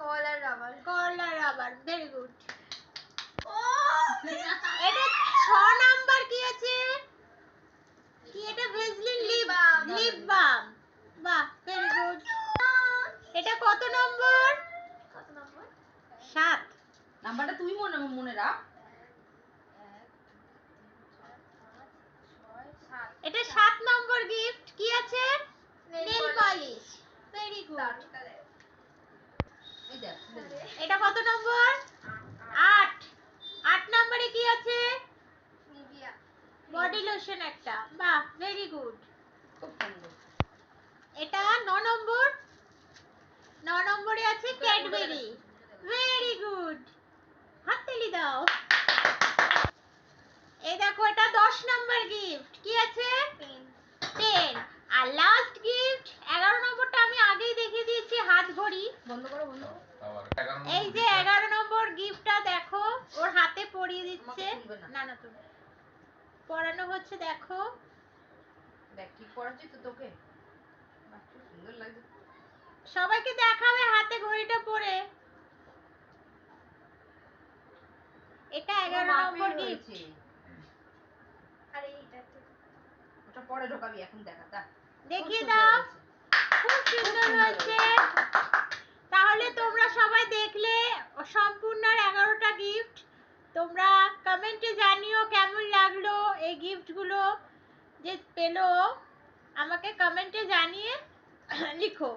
কলার rubber. কলার rubber, very good. ও এটা 6 number কি আছে? কি এটা? Vaseline lip balm. বাহ, ভেরি গুড। এটা কত নম্বর? কত নম্বর? 7 নাম্বারটা তুই মনে রাখ। এটা 7 নম্বর গিফট। কি আছে? Nail polish, very good. দারুণ কালার। এই দেখ এটা কত নম্বর? 8 8 নম্বরে কি আছে? নিভিয়া বডি লোশন একটা। বাহ, ভেরি গুড। খুব সুন্দর। এটা 9 নম্বর। 9 নম্বরে আছে ক্যাডবেরি, ভেরি গুড। হাততালি দাও। এই দেখো, এটা 10 নম্বর গিফট। কি আছে? পেন। পেন। আর লাস্ট গিফট 11 নম্বরটা আমি আগেই দেখিয়ে দিয়েছি, হাত ঘড়ি। বন্ধ করো বন্ধ করো। আবার 11 নম্বর এই যে 11 নম্বর গিফটটা দেখো, ওর হাতে পরিয়ে দিচ্ছে। আমাকে তুলবে না। না না, তুমি পরানো হচ্ছে, দেখো। দেখ ঠিক করাচ্ছি তো তোকে। বাহ, খুব সুন্দর লাগছে। সবাইকে দেখাবে হাতে ঘড়িটা পরে। এটা 11 নম্বর গিফট। আরে এটা তো ওটা পরে ঢোকাবি, এখন দেখা দা। দেখিয়ে দাও। খুব সুন্দর হয়েছে। তাহলে তোমরা সবাই দেখলে সম্পূর্ণার 11টা গিফট। তোমরা কমেন্টে জানিও কেমন লাগলো এই গিফটগুলো যে পেলো। আমাকে কমেন্টে জানিয়ে লিখো।